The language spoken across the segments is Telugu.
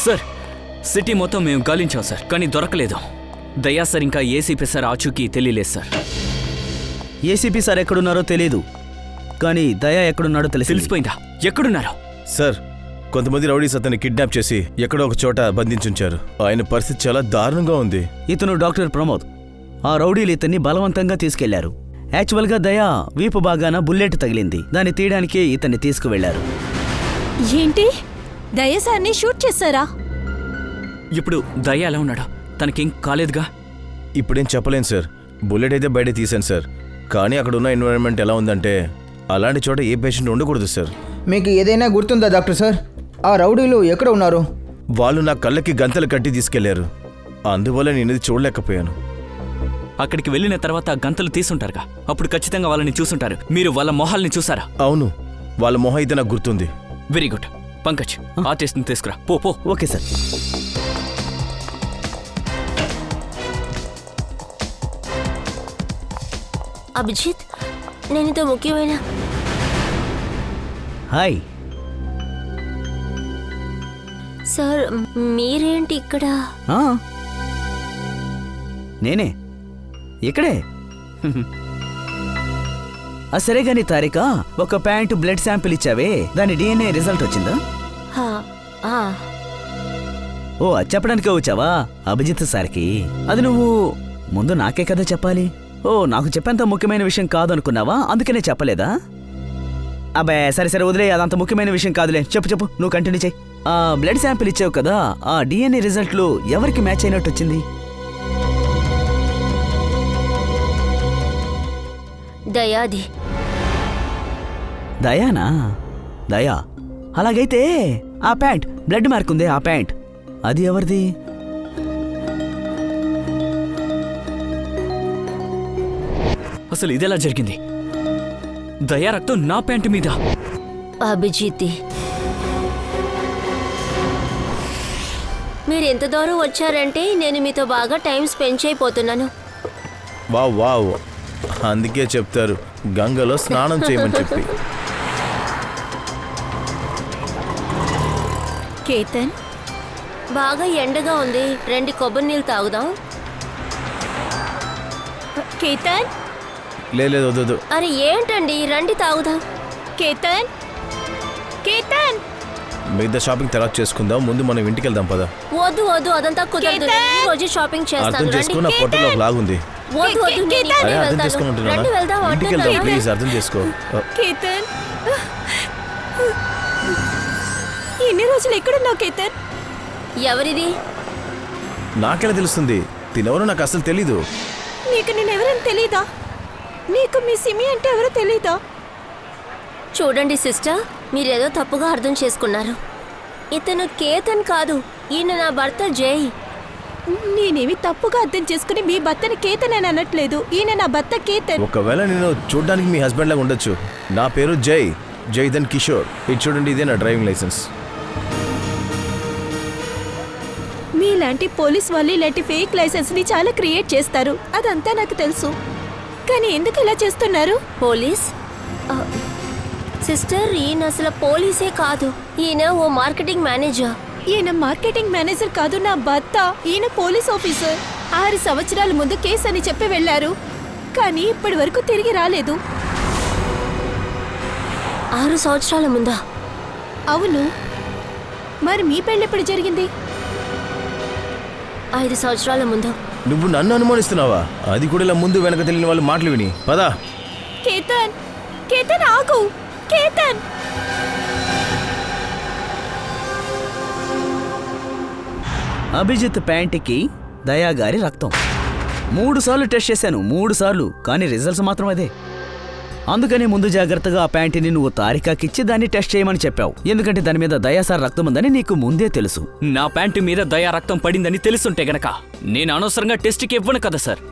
సార్ సిటీ మొత్తం మేము గాలించాం సార్, కానీ దొరకలేదు. దయా సార్ ఇంకా ఏసీపీ సార్ ఆచూకీ తెలియలేదు సార్. ఏసీపీ సార్ ఎక్కడున్నారో తెలీదు, కానీ దయా ఎక్కడున్నాడో తెలిసిపోయిందా? ఎక్కడున్నారో? సార్, కొంతమంది రౌడీస్ అతన్ని కిడ్నాప్ చేసి ఎక్కడో ఒక చోట బంధించుంచారు. ఆయన పరిస్థితి చాలా దారుణంగా ఉంది. ఇతను డాక్టర్ ప్రమోద్. ఆ రౌడీలు ఇతన్ని బలవంతంగా తీసుకెళ్లారు. యాక్చువల్గా దయా వీపు బాగాన బుల్లెట్ తగిలింది, దాన్ని తీయడానికే ఇతన్ని తీసుకువెళ్లారు. ఏంటి, దయా సార్ని షూట్ చేశారా? ఇప్పుడు దయా ఎలా ఉన్నాడు? తనకేం కాలేదుగా? ఇప్పుడేం చెప్పలేను సార్. బుల్లెట్ అయితే బయట తీశాను సార్, కానీ అక్కడ ఉన్న ఎన్విరాన్మెంట్ ఎలా ఉందంటే అలాంటి చోట ఏ పేషెంట్ ఉండకూడదు సార్. మీకు ఏదైనా గుర్తుందా డాక్టర్ సార్? ఆ రౌడీలు ఎక్కడ ఉన్నారు? వాళ్ళు నా కళ్ళకి గంతలు కట్టి తీసుకెళ్లారు, అందువల్ల నేను ఇది చూడలేకపోయాను. అక్కడికి వెళ్ళిన తర్వాత గంతలు తీసుంటారుగా, అప్పుడు ఖచ్చితంగా వాళ్ళని చూసుంటారు. మీరు వాళ్ళ మొహాల్ని చూసారా? అవును, వాళ్ళ మొహం అయితే నాకు గుర్తుంది. Very good. పంకజ్, ఆర్టిస్ట్ని తీసుకురా. పో పో. Okay sir. అభిజిత్, నేను ఇంత ముఖ్యమైన... హాయ్ సార్, మీరేంటి ఇక్కడ? నేనే ఇక్కడే. సరే గాని తారిక, ఒక ప్యాంటు బ్లడ్ శాంపిల్ ఇచ్చావే, దాని DNA రిజల్ట్ వచ్చిందా? ఓ, అది చెప్పడానికే వచ్చావా అభిజిత్ సార్కి? అది నువ్వు ముందు నాకే కదా చెప్పాలి. ఓ, నాకు చెప్పేంత ముఖ్యమైన విషయం కాదనుకున్నావా? అందుకనే చెప్పలేదా? అబ్బే, సరే సరే వదిలే, అదంత ముఖ్యమైన విషయం కాదులే. చెప్పు చెప్పు, నువ్వు కంటిన్యూ చెయ్యి. ఆ బ్లడ్ శాంపిల్ ఇచ్చావు కదా, ఆ DNA రిజల్ట్లో ఎవరికి మ్యాచ్ అయినట్టు వచ్చింది? దయాది. దయానా? దయా? అలాగైతే ఆ ప్యాంట్ బ్లడ్ మార్క్ ఉందే, ఆ ప్యాంట్ అది ఎవరిది? అసలు ఇదెలా జరిగింది? దయా రక్తం నా ప్యాంటు మీద. అభిజిత్, మీరు ఎంత దూరం వచ్చారంటే నేను మీతో బాగా టైం స్పెండ్ చేయబోతున్నాను. వావ్ వావ్, అందుకే చెప్తారు గంగలో స్నానం చేయమని చెప్పి. కేతన్, బాగా ఎండగా ఉంది, 2 కొబ్బరి నీళ్ళు తాగుదాం. కేతన్, లేదు వద్దు. అరే ఏంటండి, రండి తాగుదాం. కేతన్, కేతన్. మిగతా షాపింగ్ తర్వాత చేసుకుందాం, ముందు మనం ఇంటికి వెళ్దాం పద. వద్దు వద్దు, అదంతా కుదరదు. ఈ రోజు షాపింగ్ అర్థం చేస్తాను. చేసుకో, నా పొట్టలో ఒక లాగుంది. వద్దు వద్దు, నేను అరే ఇక్కడే అర్థం వెళ్తాను. చేసుకుంటున్నా, రండి వెళ్దాం ఇంటికి వెళ్దాం అంటున్నాను. ప్లీజ్, అర్థం చేసుకో. కేతన్, ఎన్ని రోజులు ఎక్కడున్నావు కేతన్? ఎవరిది? నాకెలా తెలుస్తుంది? తినెవరో నాకు అసలు తెలీదు. నీకు నేనెవరని తెలీదా? నీకు మీ సిమి అంటే ఎవరో తెలీదా? చూడండి సిస్టర్, మీరేదో తప్పుగా అర్థం చేసుకున్నారు. ఇతను కేతన్ కాదు, ఈయన నా భర్త జై. నేనేమి తప్పుగా అర్థం చేసుకుని మీ భర్తని కేతన్ అని అనట్లేదు. ఈయన నా భర్త కేతన్. ఒకవేళ నేను చూడడానికి మీ హస్బెండ్ లాగా ఉండొచ్చు. నా పేరు జైధన్ కిషోర్. ఇది చూడండి, ఇదే నా డ్రైవింగ్ లైసెన్స్. మీలాంటి పోలీస్ వాళ్ళు ఇలాంటి ఫేక్ లైసెన్స్ ని చాలా క్రియేట్ చేస్తారు, అదంతా నాకు తెలుసు. కానీ ఎందుకు ఇలా చేస్తున్నారు? పోలీస్? సిస్టర్, ఈయన అసలు పోలీసే కాదు, ఈయన ఓ మార్కెటింగ్ మేనేజర్. ఈయన మార్కెటింగ్ మేనేజర్ కాదు, నా భర్త. ఈయన పోలీస్ ఆఫీసర్. 6 సంవత్సరాల ముందు కేసు అని చెప్పి వెళ్లారు, కానీ ఇప్పటి వరకు తిరిగి రాలేదు. 6 సంవత్సరాల ముందా? అవును. మరి మీ పెళ్ళి ఎప్పుడు జరిగింది? 5 సంవత్సరాల ముందు. నువ్వు నన్ను అనుమానిస్తున్నావా? అది కూడా ఇలా ముందు వెనక తెలియని వాళ్ళు మాటలు విని పదా. కేతన్, కేతన్ ఆగు. కేతన్, అభిజిత్ ప్యాంటుకి దయాగారి రక్తం 3 సార్లు టెస్ట్ చేశాను, 3 సార్లు, కానీ రిజల్ట్స్ మాత్రం అదే. అందుకని ముందు జాగ్రత్తగా ఆ ప్యాంటుని నువ్వు తారికాకిచ్చి దాన్ని టెస్ట్ చేయమని చెప్పావు. ఎందుకంటే దాని మీద దయాసార్ రక్తం ఉందని నీకు ముందే తెలుసు. నా ప్యాంటు మీద దయా రక్తం పడిందని తెలుసుంటే గనక నేను అనవసరంగా టెస్ట్కి ఇవ్వను కదా సార్.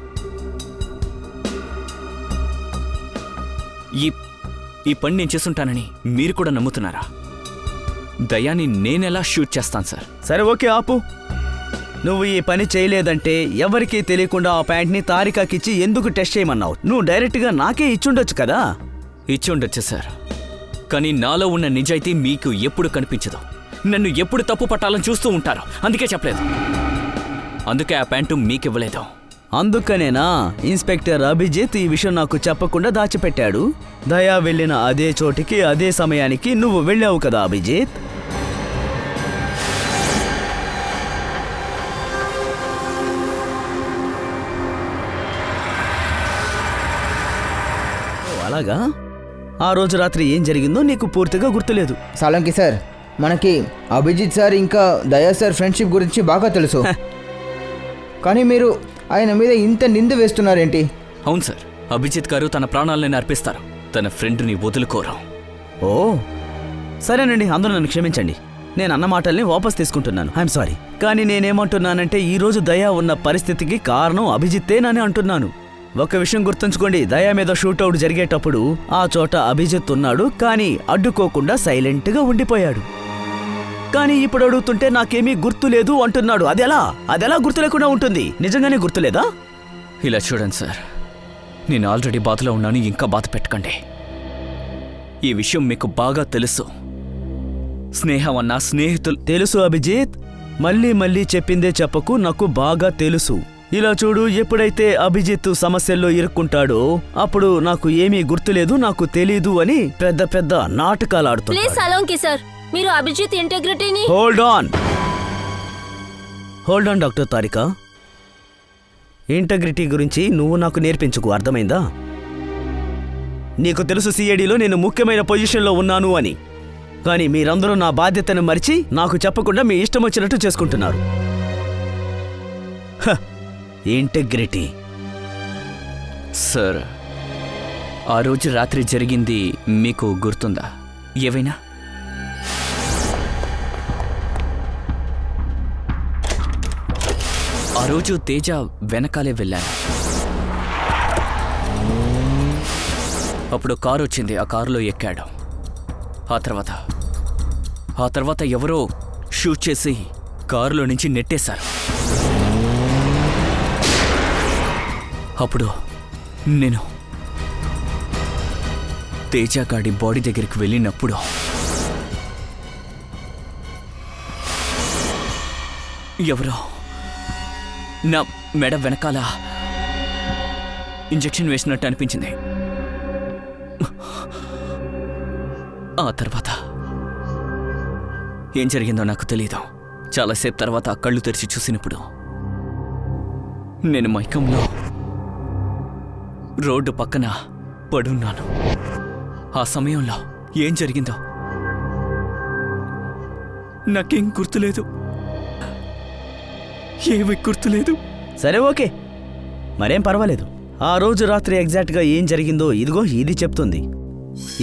ఈ పని నేను చేసుంటానని మీరు కూడా నమ్ముతున్నారా? దయాని నేనెలా షూట్ చేస్తాను సార్? సరే ఓకే, ఆపు. నువ్వు ఈ పని చేయలేదంటే ఎవరికీ తెలియకుండా ఆ ప్యాంట్ని తారికాకిచ్చి ఎందుకు టెస్ట్ చేయమన్నావు? నువ్వు డైరెక్ట్గా నాకే ఇచ్చుండొచ్చు కదా. ఇచ్చి ఉండొచ్చు సార్, కానీ నాలో ఉన్న నిజాయితీ మీకు ఎప్పుడు కనిపించదు. నన్ను ఎప్పుడు తప్పు పట్టాలని చూస్తూ ఉంటారు. అందుకే చెప్పలేదు. అందుకే ఆ ప్యాంటు మీకివ్వలేదు. అందుకనేనా ఇన్స్పెక్టర్ అభిజిత్ ఈ విషయం నాకు చెప్పకుండా దాచిపెట్టాడు? దయా వెళ్ళిన అదే చోటికి అదే సమయానికి నువ్వు వెళ్ళావు కదా అభిజిత్? ఓ, అలాగా? ఆ రోజు రాత్రి ఏం జరిగిందో నీకు పూర్తిగా గుర్తులేదు. సాలంకి సార్, మనకి అభిజిత్ సార్ ఇంకా దయా సార్ ఫ్రెండ్షిప్ గురించి బాగా తెలుసు. కానీ మీరు ఆయన మీద ఇంత నింద వేస్తున్నారేంటి? అవును సార్, అభిజిత్ గారు తన ప్రాణాలను అర్పిస్తారు, తన ఫ్రెండ్ని వదులుకోరు. ఓ సరేనండి, అందరూ నన్ను క్షమించండి. నేను అన్న మాటల్ని వాపస్ తీసుకుంటున్నాను. I'm sorry. కానీ నేనేమంటున్నానంటే ఈ రోజు దయా ఉన్న పరిస్థితికి కారణం అభిజిత్తేనని అంటున్నాను. ఒక విషయం గుర్తుంచుకోండి, దయా మీద షూటౌట్ జరిగేటప్పుడు ఆ చోట అభిజిత్ ఉన్నాడు, కానీ అడ్డుకోకుండా సైలెంట్గా ఉండిపోయాడు. కానీ ఇప్పుడు అడుగుతుంటే నాకేమీ గుర్తులేదు అంటున్నాడు. అదెలా గుర్తు లేకుండా ఉంటుంది? నిజంగానే గుర్తులేదా? ఇలా చూడండి సార్, నేను ఆల్రెడీ బాధలో ఉన్నాను, ఇంకా బాధ పెట్టకండి. ఈ విషయం మీకు బాగా తెలుసు. స్నేహం అన్నా స్నేహితులు. తెలుసు అభిజిత్, మళ్ళీ చెప్పిందే చెప్పకు, నాకు బాగా తెలుసు. ఇలా చూడు, ఎప్పుడైతే అభిజిత్ సమస్యల్లో ఇరుక్కుంటాడో అప్పుడు నాకు ఏమీ గుర్తులేదు, నాకు తెలీదు అని పెద్ద పెద్ద నాటకాలు ప్లీజ్ ఆడుతున్నాడు. సలోంకి సార్, మీరు అభిజిత్ ఇంటెగ్రిటీని hold on doctor Tarika. Integrity గురించి నువ్వు నాకు నేర్పించుకు, అర్థమైందా? నీకు తెలుసు సిఐడిలో నేను ముఖ్యమైన పొజిషన్లో ఉన్నాను అని, కానీ మీరందరూ నా బాధ్యతను మరిచి నాకు చెప్పకుండా మీ ఇష్టం వచ్చినట్టు చేసుకుంటున్నారు. ఇంటగ్రిటీ. సార్, ఆ రోజు రాత్రి జరిగింది మీకు గుర్తుందా ఏవైనా? ఆ రోజు తేజ వెనకాలే వెళ్ళాను. అప్పుడు కారు వచ్చింది, ఆ కారులో ఎక్కాడు. ఆ తర్వాత ఎవరో షూట్ చేసి కారులో నుంచి నెట్టేశారు. అప్పుడు నేను తేజ గాడి బాడీ దగ్గరికి వెళ్ళినప్పుడు ఎవరో నా మెడ వెనకాల ఇంజెక్షన్ వేసినట్టు అనిపించింది. ఆ తర్వాత ఏం జరిగిందో నాకు తెలీదు. చాలాసేపు తర్వాత కళ్ళు తెరిచి చూసినప్పుడు నేను మైకంలో రోడ్డు పక్కన పడున్నాను. ఆ సమయంలో ఏం జరిగిందో నాకేం గుర్తులేదు, ఏమీ గుర్తులేదు. సరే, ఓకే, మరేం పర్వాలేదు. ఆ రోజు రాత్రి ఎగ్జాక్ట్గా ఏం జరిగిందో ఇదిగో ఇది చెప్తుంది.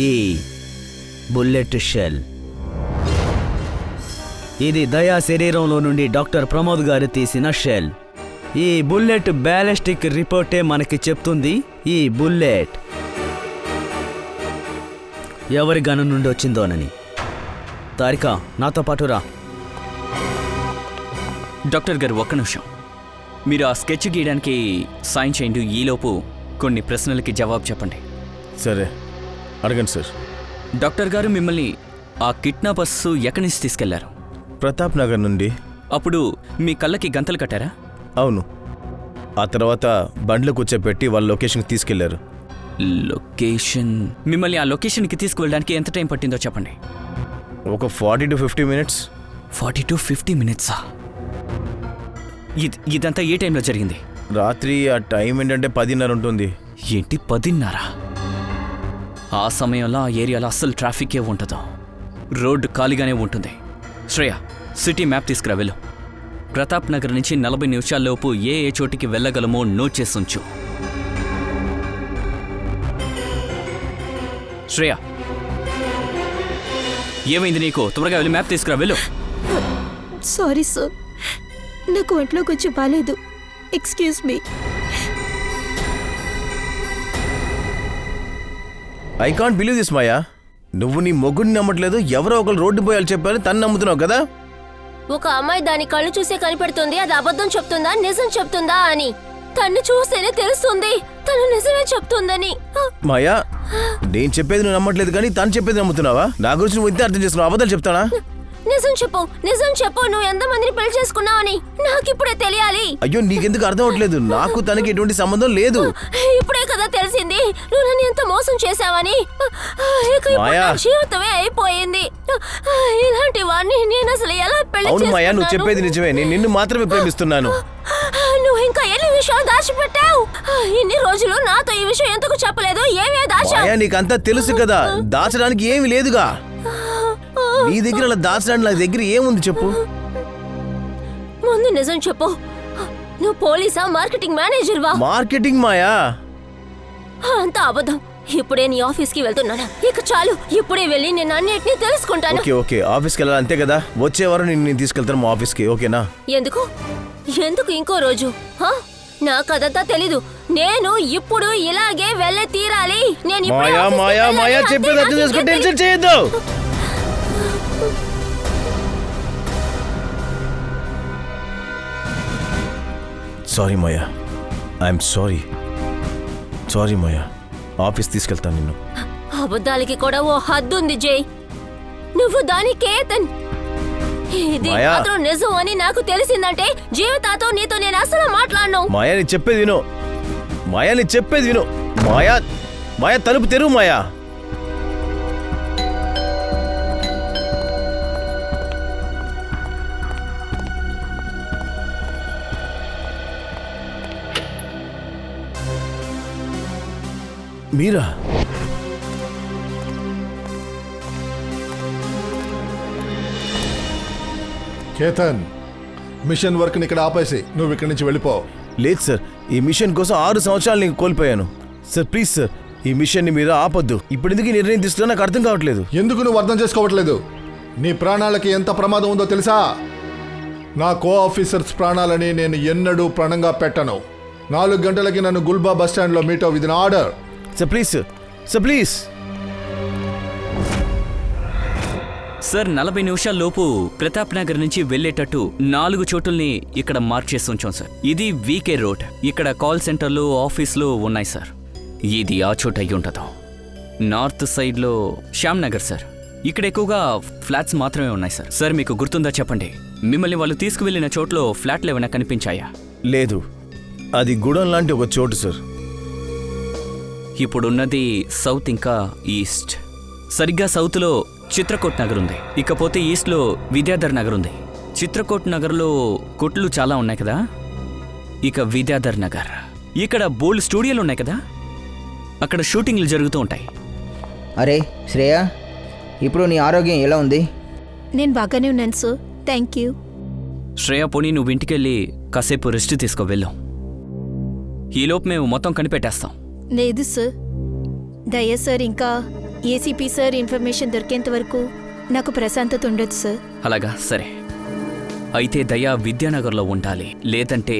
ఈ బుల్లెట్ షెల్, ఇది దయా శరీరంలో నుండి డాక్టర్ ప్రమోద్ గారు తీసిన షెల్. ఈ బుల్లెట్ బ్యాలిస్టిక్ రిపోర్టే మనకి చెప్తుంది ఈ బుల్లెట్ ఎవరి గనం నుండి వచ్చిందోనని. తారికా, నాతో పాటు రా. డాక్టర్ గారు, ఒక్క నిమిషం. మీరు ఆ స్కెచ్ గీయడానికి సాయం చేయండి. ఈలోపు కొన్ని ప్రశ్నలకి జవాబు చెప్పండి. సరే, అడగండి సార్. డాక్టర్ గారు, మిమ్మల్ని ఆ కిడ్నాపర్స్ ఎక్కడి నుంచి తీసుకెళ్లారు? ప్రతాప్ నగర్ నుండి. అప్పుడు మీ కళ్ళకి గంతలు కట్టారా? అవును. ఆ తర్వాత బండ్లు కూర్చోపెట్టి వాళ్ళ లొకేషన్కి తీసుకెళ్లారు. లొకేషన్? మిమ్మల్ని ఆ లొకేషన్కి తీసుకువెళ్ళడానికి ఎంత టైం పట్టిందో చెప్పండి. ఒక 40 to 50 minutes. 40 to 50 minutes? ఇదంతా ఏ టైంలో జరిగింది? రాత్రి ఆ టైం ఏంటంటే 10:30 ఉంటుంది. ఏంటి 10:30? ఆ సమయంలో ఆ ఏరియాలో అస్సలు ట్రాఫికే ఉండదు, రోడ్డు ఖాళీగానే ఉంటుంది. శ్రేయ, సిటీ మ్యాప్ తీసుకురా, వెళ్ళు. ప్రతాప్ నగర్ నుంచి 40 నిమిషాల్లోపు ఏ చోటికి వెళ్ళగలమో నోట్ చేసి ఉంచు. శ్రేయ, ఏమైంది నీకు? త్వరగా వెళ్ళి మ్యాప్ తీసుకురా, వెళ్ళు. సారీ సార్, నాకు ఒంట్లో కొంచెం బాగాలేదు. Excuse me. I can't believe this Maya. నువ్వు నీ మొగ్గుని నమ్మట్లేదు, ఎవరో ఒకరు రోడ్డు పోయాలి చెప్పారు, తను నమ్ముతున్నావు కదా. ఒక అమ్మాయి దాని కళ్ళు చూసే కనిపెడుతుంది, అది అబద్ధం చెప్తుందా నిజం చెప్తుందా అని. తన్ని చూస్తేనే తెలుస్తుంది తను నిజమే చెప్తుందని. మాయా, నేను చెప్పేది నువ్వు నమ్మట్లేదు కానీ తను చెప్పేది నమ్ముతున్నావా? నా గురించి నువ్వు ఇంతే అర్థం చేస్తున్నావు, అబద్ధాలు చెప్తానా? నిజం చెప్పు నువ్వు ఎంతమందిని పెళ్లి చేసుకున్నావని నాకిప్పుడే తెలియాలి. అయ్యో నీకెందుకు అర్థం అవట్లేదు? నాకు తనకి ఎటువంటి సంబంధం లేదు. ఇప్పుడే కదా తెలిసింది నువ్వు నన్ను ఎంత మోసం చేశావని. ఇక ఇప్పుడు మాయా. నా జీవితమే అయిపోయింది. ఇలాంటి వాడిని నేను అసలు ఎలా పెళ్లి అవును మాయా, నువ్వు చేసుకున్నాను? చెప్పేది నిజమే. నేను నిన్ను మాత్రమే ప్రేమిస్తున్నాను. నువ్వు ఇంకా ఎన్ని విషయాలు దాచిపెట్టావు? ఇన్ని రోజులు నాతో ఈ విషయం ఎందుకు చెప్పలేదు? ఏమే దాచావు? మాయా, నీకంతా తెలుసు కదా, దాచడానికి ఏమీ లేదుగా. నీ దగ్గర అలా దాచడానికి నా దగ్గర ఏముంది చెప్పు? ముందు నిజం చెప్పు, నువ్వు పోలీసా మార్కెటింగ్ మేనేజర్వా? మార్కెటింగ్ మాయా. అంతా అబద్ధం. ఇప్పుడే నీ ఆఫీస్కి వెళ్తున్నాను. ఇక చాలు, ఇప్పుడే వెళ్ళి నేను అన్నిటినీ తెలుసుకుంటాను. ఓకే ఓకే, ఆఫీస్కి వెళ్ళాలి అంతే కదా. వచ్చే వారం నేను తీసుకెళ్తాను మా ఆఫీస్కి, ఓకేనా? ఎందుకు ఇంకో రోజు? నాకు అదంతా తెలీదు. నేను ఇప్పుడు ఇలాగే వెళ్ళే తీరాలి. నేను ఇప్పుడే మాయా ఆఫీస్కి మాయా వెళ్ళాలి. మాయా, అంతే, చెప్పేది అర్థం నాకు చేసుకో, ఇంకేం టెన్షన్ చేయొద్దు. Sorry Maya, I'm sorry Maya. Office తీసుకెళ్తాను నిన్ను. అబద్ధాలకి కూడా ఓ హద్దుంది జై. నువ్వు దానికే ఇది మాయా. మాత్రం నిజం అని నాకు తెలిసిందంటే జీవితాతో నీతో నేను అసలు మాట్లాడను. మాయా నీ చెప్పేది విను. మాయా నీ చెప్పేది విను. మాయా మాయా, తలుపు తెరువు మాయా. మీరా? కేతన్, మిషన్ వర్క్ని ఇక్కడ ఆపేసి నువ్వు ఇక్కడి నుంచి వెళ్ళిపో. లేదు సార్, ఈ మిషన్ కోసం 6 సంవత్సరాలు నేను కోల్పోయాను. సార్ ప్లీజ్ సార్, ఈ మిషన్ని మీరు ఆపొద్దు. ఇప్పుడు ఎందుకు ఈ నిర్ణయం తీసుకున్నా నాకు అర్థం కావట్లేదు. ఎందుకు నువ్వు అర్థం చేసుకోవట్లేదు? నీ ప్రాణాలకి ఎంత ప్రమాదం ఉందో తెలుసా? నా కో ఆఫీసర్స్ ప్రాణాలని నేను ఎన్నడూ ప్రాణంగా పెట్టను. 4 గంటలకి నన్ను గుల్బా బస్ స్టాండ్లో మీట్ అవ్వు. ఇది నా order. Sir please sir please. Sir 40 నిమిషాల లోపు ప్రతాప్ నగర్ నుంచి వెళ్ళేటట్టు 4 చోటుల్ని ఇక్కడ మార్క్ చేసి ఉంచాం సార్. ఇది వీకే రోడ్. ఇక్కడ కాల్ సెంటర్లు, ఆఫీసులు ఉన్నాయి సార్. ఇది ఆ చోటు అయ్యి ఉంటుందో. నార్త్ సైడ్లో శ్యామ్ నగర్ సార్. ఇక్కడ ఎక్కువగా ఫ్లాట్స్ మాత్రమే ఉన్నాయి సార్. సార్ మీకు గుర్తుందా చెప్పండి, మిమ్మల్ని వాళ్ళు తీసుకువెళ్ళిన చోట్లో ఫ్లాట్లు ఏమైనా కనిపించాయా? లేదు, అది గుడం లాంటి ఒక చోటు సార్. ఇప్పుడున్నది సౌత్ ఇంకా ఈస్ట్. సరిగ్గా సౌత్లో చిత్రకూట్ నగర్ ఉంది. ఇకపోతే ఈస్ట్లో విద్యాధర్ నగర్ ఉంది. చిత్రకూట్ నగర్లో కొట్లు చాలా ఉన్నాయి కదా. ఇక విద్యాధర్ నగర్, ఇక్కడ బోల్డ్ స్టూడియోలు ఉన్నాయి కదా, అక్కడ షూటింగ్లు జరుగుతూ ఉంటాయి. అరే శ్రేయ, ఇప్పుడు నీ ఆరోగ్యం ఎలా ఉంది? నేను బాగానే ఉన్నాను సార్, థ్యాంక్ యూ. శ్రేయ, పోనీ నువ్వు ఇంటికెళ్ళి కాసేపు రెస్ట్ తీసుకో వెళ్ళు. ఈలోపు మేము మొత్తం కనిపెట్టేస్తాం. లేదు సార్, దయ సార్ ఇంకా ఏసీపీ సార్ ఇన్ఫర్మేషన్ దొరికేంత వరకు నాకు ప్రశాంతత ఉండదు సార్. అలాగా, సరే. అయితే దయా విద్యానగర్లో ఉండాలి, లేదంటే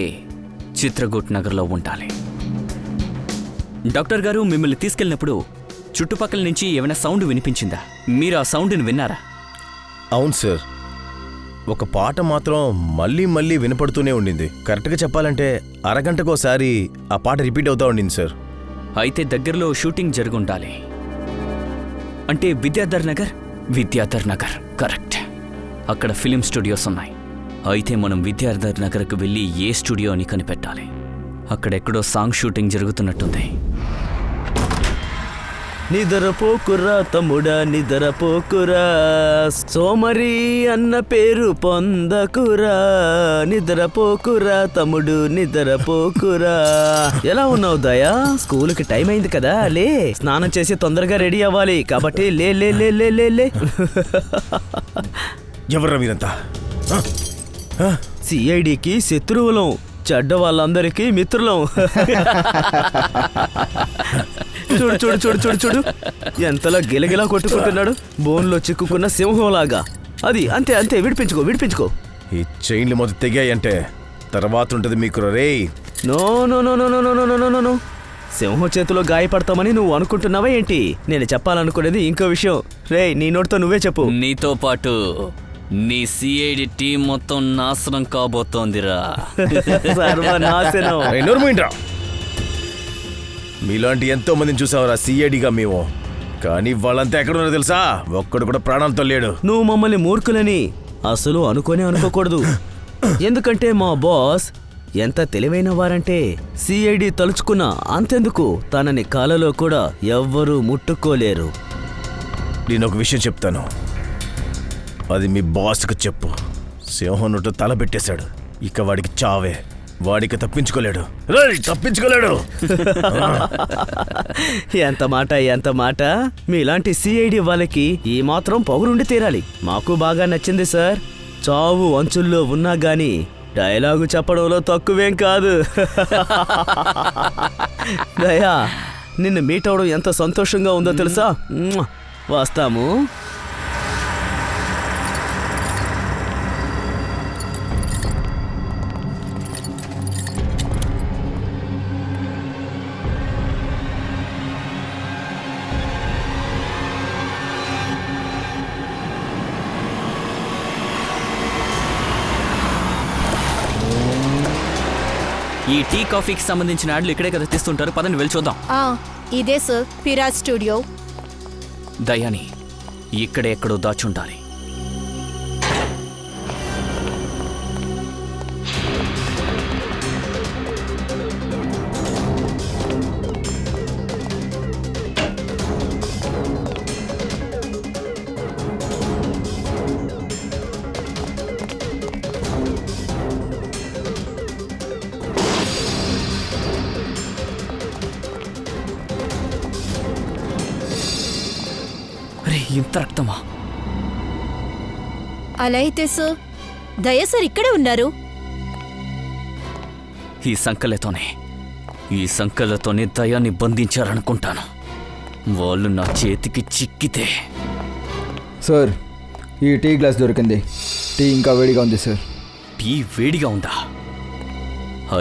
చిత్రకూట్ నగర్లో ఉండాలి. డాక్టర్ గారు మిమ్మల్ని తీసుకెళ్ళినప్పుడు చుట్టుపక్కల నుంచి ఏమైనా సౌండ్ వినిపించిందా? మీరు ఆ సౌండ్ని విన్నారా? అవును సార్, ఒక పాట మాత్రం మళ్ళీ మళ్ళీ వినపడుతూనే ఉండింది. కరెక్ట్గా చెప్పాలంటే అరగంటకోసారి ఆ పాట రిపీట్ అవుతా ఉండింది సార్. అయితే దగ్గరలో షూటింగ్ జరుగుండాలి. అంటే విద్యాధర్ నగర్ కరెక్ట్. అక్కడ ఫిలిం స్టూడియోస్ ఉన్నాయి. అయితే మనం విద్యాధర్ నగర్కు వెళ్ళి ఏ స్టూడియో అని కనిపెట్టాలి. అక్కడెక్కడో సాంగ్ షూటింగ్ జరుగుతున్నట్టుంది. నిద్రపోకురా తమ్ముడా, నిద్రపోకురా, సోమరి అన్న పేరు పొందకురా. నిద్రపోకురా తమ్ముడు, నిద్రపోకురా. ఎలా ఉన్నావు దయా? స్కూల్కి టైం అయింది కదా, లే. స్నానం చేసి తొందరగా రెడీ అవ్వాలి కాబట్టి లే లే లే లే లే లే. ఎవర్రా మీరంతా? సిఐడికి శత్రువులం, చెడ్డ వాళ్ళందరికీ మిత్రులం. చూడు చూడు చూడు చూడు చూడు ఎంతలా గిలగిలా కొట్టుకుంటున్నాడు, బోన్లో చిక్కుకున్న సింహంలాగా. అది అంతే అంతే, విడిపించుకో. ఈ చైన్లు మొదలు తెగాయంటే తర్వాత ఉంటుంది మీకు. రే no no no no no no no no no, సింహం చేతిలో గాయపడతామని నువ్వు అనుకుంటున్నావా ఏంటి? నేను చెప్పాలనుకునేది ఇంకో విషయం. రే, నీ నోటితో నువ్వే చెప్పు. నీతో పాటు నీ సిఐడి టీం మొత్తం నాశనం కాబోతోందిరా. సర్వనాశనం. నోర్మైండ్రా, మీలాంటి ఎంతో మందిని చూసావరా సిఐడిగా మేము. కానీ వాళ్ళంతా ఎక్కడున్నారో తెలుసా? ఒక్కడు కూడా ప్రాణాలతో లేడు. నువ్వు మమ్మల్ని మూర్ఖులని అసలు అనుకోకూడదు. ఎందుకంటే మా బాస్ ఎంత తెలివైన వారంటే సిఐడి తలుచుకున్న అంతెందుకు తనని కాలలో కూడా ఎవ్వరూ ముట్టుకోలేరు. నేను ఒక విషయం చెప్తాను, అది మీ బాస్కు చెప్పు. సింహం నోటు తల పెట్టేశాడు, ఇక వాడికి చావే. వాడికి తప్పించుకోలేడు. తప్పించుకోలేడు. ఎంత మాట మీలాంటి సిఐడి వాళ్ళకి ఈ మాత్రం పౌరుండి తీరాలి. మాకు బాగా నచ్చింది సార్. చావు అంచుల్లో ఉన్నా గాని డైలాగు చెప్పడంలో తక్కువేం కాదు. దయా, నిన్ను మీట్ అవడం ఎంత సంతోషంగా ఉందో తెలుసా? వస్తాము. ఈ టీ కాఫీకి సంబంధించిన యాడ్లు ఇక్కడే కదా తీస్తుంటారు. పదండి వెళ్ళి చూద్దాం. ఇదే సార్ పిరాజ్ స్టూడియో. దయాని ఇక్కడే ఎక్కడో దాచుండాలి. ఇంత రక్తమా? అలా అయితే సార్ దయ సార్ ఇక్కడే ఉన్నారు. ఈ సంకలతోనే దయాన్ని బంధించారనుకుంటాను. వాళ్ళు నా చేతికి చిక్కితే. సార్, ఈ టీ గ్లాస్ దొరికింది. టీ ఇంకా వేడిగా ఉంది సార్. టీ వేడిగా ఉందా?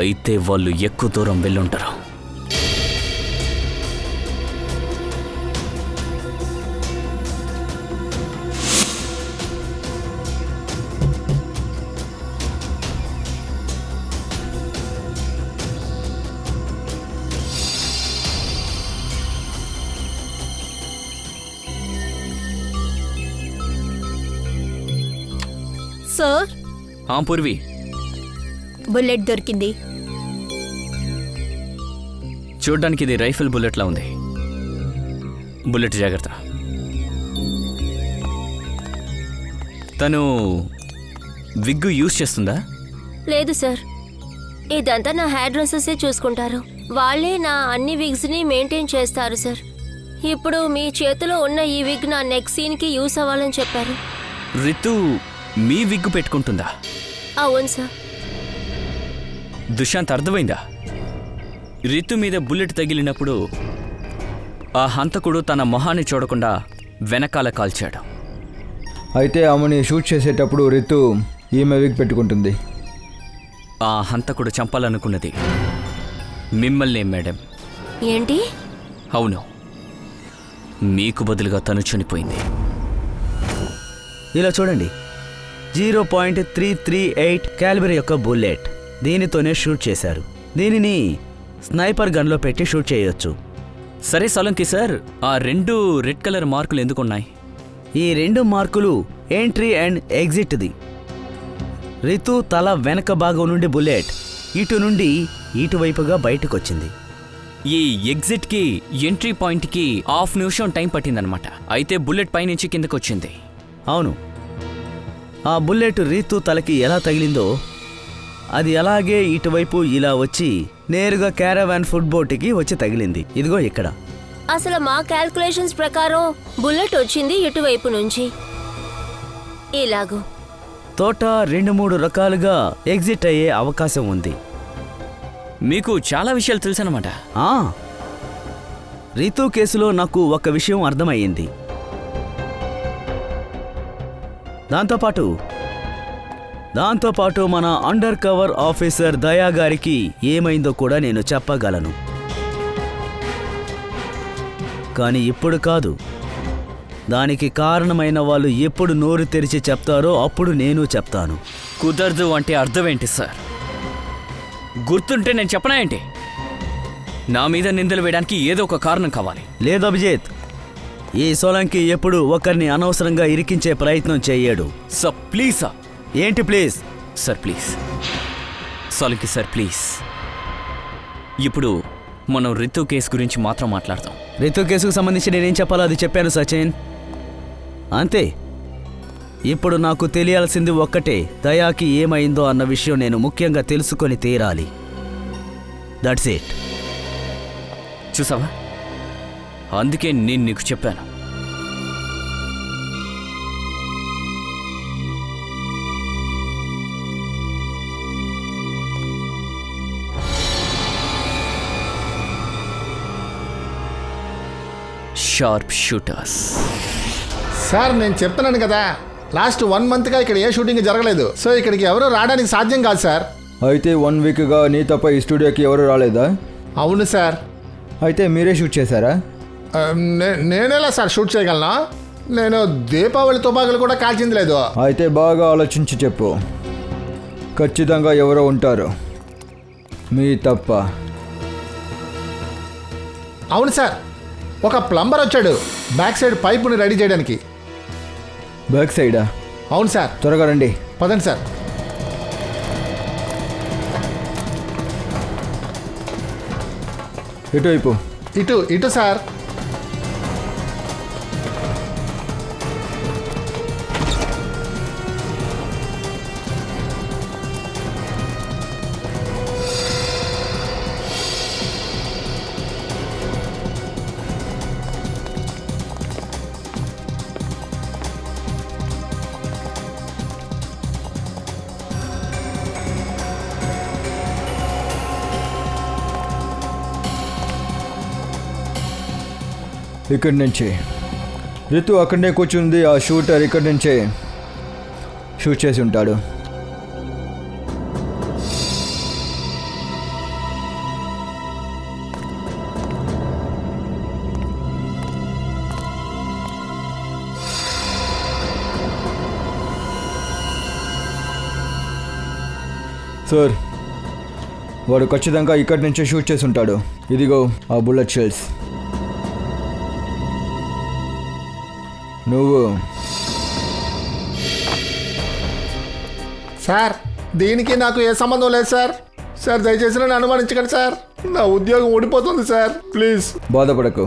అయితే వాళ్ళు ఎక్కువ దూరం వెళ్ళుంటారు. సార్, పూర్వి, బుల్లెట్ దొరికింది. చూడ్డానికి ఇది రైఫిల్ బుల్లెట్లా ఉంది. బుల్లెట్ జాగ్రత్త. తను విగ్గు యూజ్ చేస్తుందా? లేదు సార్, ఇదంతా నా హెయిర్ డ్రెస్సెసే చూసుకుంటారు. వాళ్ళే నా అన్ని విగ్స్ని మెయింటైన్ చేస్తారు సార్. ఇప్పుడు మీ చేతిలో ఉన్న ఈ విగ్ నా నెక్ సీన్కి యూస్ అవ్వాలని చెప్పారు. రితు మీ విగ్గు పెట్టుకుంటుందా? అవును సార్. దుష్యంత్ అర్థమైందా? రితు మీద బుల్లెట్ తగిలినప్పుడు ఆ హంతకుడు తన మొహాన్ని చూడకుండా వెనకాల కాల్చాడు. అయితే ఆమెని షూట్ చేసేటప్పుడు రితు ఈమె విగ్ పెట్టుకుంటుంది. ఆ హంతకుడు చంపాలనుకున్నది మిమ్మల్ని మేడం. ఏంటి? అవును, మీకు బదులుగా తను చనిపోయింది. ఇలా చూడండి, 0.338 క్యాలిబర్ యొక్క బుల్లెట్. దీనితోనే షూట్ చేశారు. దీనిని స్నైపర్ గన్లో పెట్టి షూట్ చేయొచ్చు. సరే సోలంకి సార్, ఆ 2 రెడ్ కలర్ మార్కులు ఎందుకున్నాయి? ఈ 2 మార్కులు ఎంట్రీ అండ్ ఎగ్జిట్ది. రితు తల వెనక భాగం నుండి బుల్లెట్ ఇటు నుండి ఇటువైపుగా బయటకొచ్చింది. ఈ ఎగ్జిట్కి ఎంట్రీ పాయింట్కి 1/2 నిమిషం టైం పట్టిందనమాట. అయితే బుల్లెట్ పైనుంచి కిందకొచ్చింది. అవును, ఆ బుల్లెట్ రీతు తలకి ఎలా తగిలిందో అది అలాగే ఇటువైపు ఇలా వచ్చి నేరుగా క్యారవాన్ ఫుడ్ బోట్కి వచ్చి తగిలింది. ఇదిగో ఇక్కడ. అసలు మా క్యాల్కులేషన్స్ ప్రకారం బుల్లెట్ వచ్చింది ఇటువైపు నుంచి. ఇలాగూ తోట 2-3 రకాలుగా ఎగ్జిట్ అయ్యే అవకాశం ఉంది. మీకు చాలా విషయాలు తెలుసన్నమాట. రీతు కేసులో నాకు ఒక విషయం అర్థమయ్యింది. దాంతోపాటు మన అండర్ కవర్ ఆఫీసర్ దయా గారికి ఏమైందో కూడా నేను చెప్పగలను. కానీ ఇప్పుడు కాదు. దానికి కారణమైన వాళ్ళు ఎప్పుడు నోరు తెరిచి చెప్తారో అప్పుడు నేను చెప్తాను. కుదరదు అంటే అర్థమేంటి సార్? గుర్తుంటే నేను చెప్పనా ఏంటి? నా మీద నిందలు వేయడానికి ఏదో ఒక కారణం కావాలి. లేదు అభిజిత్, ఈ సోలంకి ఎప్పుడు ఒకరిని అనవసరంగా ఇరికించే ప్రయత్నం చెయ్యడు. Sir please sir. ఏంటి please? Sir please. Solanki sir please. ఇప్పుడు మనం రితు కేసు గురించి మాత్రం మాట్లాడతాం. రితు కేసుకు సంబంధించి నేనేం చెప్పాలో అది చెప్పాను సచిన్. అంతే. ఇప్పుడు నాకు తెలియాల్సింది ఒక్కటే, దయాకి ఏమైందో అన్న విషయం నేను ముఖ్యంగా తెలుసుకొని తీరాలి. That's it. చూసావా, అందుకే నేను నీకు చెప్పాను. Sharp shooters. సార్ నేను చెప్తున్నాను కదా, లాస్ట్ 1 monthగా ఇక్కడ ఏ షూటింగ్ జరగలేదు. సో ఇక్కడికి ఎవరు రావడానికి సాధ్యం కాదు సార్. అయితే 1 weekగా నీ తప్ప ఈ స్టూడియోకి ఎవరు రాలేదా? అవును సార్. అయితే మీరే షూట్ చేశారా? నేనేలా సార్ షూట్ చేయగలనా? నేను దీపావళి తుపాకులు కూడా కాల్చింది లేదు. అయితే బాగా ఆలోచించి చెప్పు. ఖచ్చితంగా ఎవరో ఉంటారు. మీ తప్ప. అవును సార్, ఒక ప్లంబర్ వచ్చాడు బ్యాక్ సైడ్ పైపుని రెడీ చేయడానికి. బ్యాక్ సైడా? అవును సార్. త్వరగా రండి. పదండి సార్. ఇటువైపు. ఇటు ఇటు సార్. ఇక్కడి నుంచి రితు అక్కడనే కూర్చుంది. ఆ షూటర్ ఇక్కడి నుంచే షూట్ చేసి ఉంటాడు. సార్, వాడు ఖచ్చితంగా ఇక్కడి నుంచే షూట్ చేసి ఉంటాడు. ఇదిగో ఆ బుల్లెట్ షెల్స్. నువ్వు సార్, దీనికి నాకు ఏ సంబంధం లేదు సార్. సార్ దయచేసి నన్ను అనుమానించకండి సార్. నా ఉద్యోగం ఊడిపోతుంది సార్. ప్లీజ్. బాధపడకు.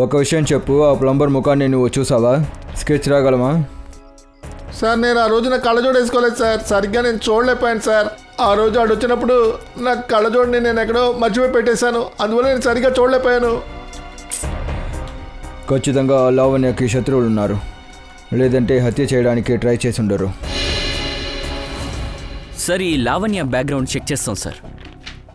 ఒక విషయం చెప్పు, ఆ ప్లంబర్ ముఖాన్ని నువ్వు చూసావా? స్కెచ్ రాగలమా? సార్ నేను ఆ రోజు నా కళ్ళజోడు వేసుకోలేదు సార్. సరిగ్గా నేను చూడలేకపోయాను సార్. ఆ రోజు ఆడు వచ్చినప్పుడు నా కళ్ళజోడిని నేను ఎక్కడో మర్చిపోయి పెట్టేశాను. అందువల్ల నేను సరిగ్గా చూడలేకపోయాను. ఖచ్చితంగా లావణ్యకి శత్రువులు ఉన్నారు, లేదంటే హత్య చేయడానికి ట్రై చేసి ఉండరు. సార్, ఈ లావణ్య బ్యాక్గ్రౌండ్ చెక్ చేస్తాం సార్.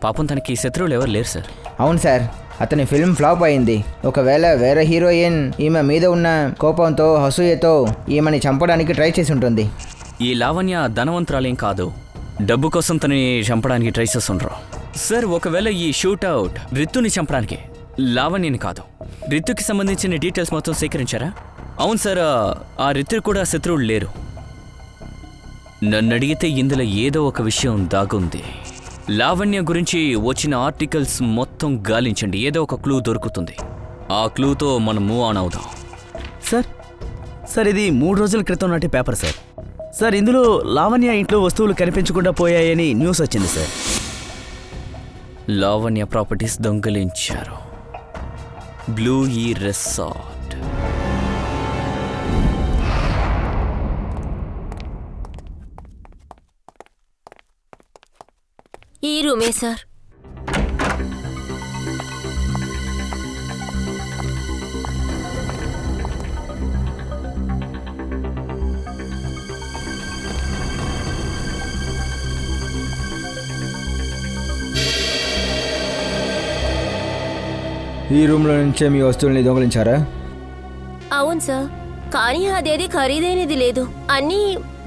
పాపం తనకి శత్రువులు ఎవరు లేరు సార్. అవును సార్, అతని ఫిల్మ్ ఫ్లాప్ అయింది. ఒకవేళ వేరే హీరోయిన్ ఈమె మీద ఉన్న కోపంతో, అసూయతో ఈమెని చంపడానికి ట్రై చేసి ఉంటుంది. ఈ లావణ్య ధనవంతురాలేం కాదు, డబ్బు కోసం తనని చంపడానికి ట్రై చేస్తుండ్రు సార్. ఒకవేళ ఈ షూట్అవుట్ రితుని చంపడానికి, లావణ్యని కాదు, రితుకి సంబంధించిన డీటెయిల్స్ మొత్తం సేకరించారా? అవును సార్, ఆ రితు కూడా శత్రువులు లేరు. నన్ను అడిగితే ఇందులో ఏదో ఒక విషయం దాగుంది. లావణ్య గురించి వచ్చిన ఆర్టికల్స్ మొత్తం గాలించండి, ఏదో ఒక క్లూ దొరుకుతుంది. ఆ క్లూతో మనం మూవ్ ఆన్ అవుదాం. సార్ ఇది 3 రోజుల క్రితం నాటి పేపర్ సార్. సార్ ఇందులో లావణ్య ఇంట్లో వస్తువులు కనిపించకుండా పోయాయని న్యూస్ వచ్చింది సార్. లావణ్య ప్రాపర్టీస్ దొంగిలించారు. బ్లూ ఈ రిసార్ట్. ఈ రూమే సార్. ఈ రూమ్లో నుంచే మీ వస్తువుల్ని దొంగిలించారా? అవును సార్, కానీ అదేది ఖరీదైనది లేదు. అన్నీ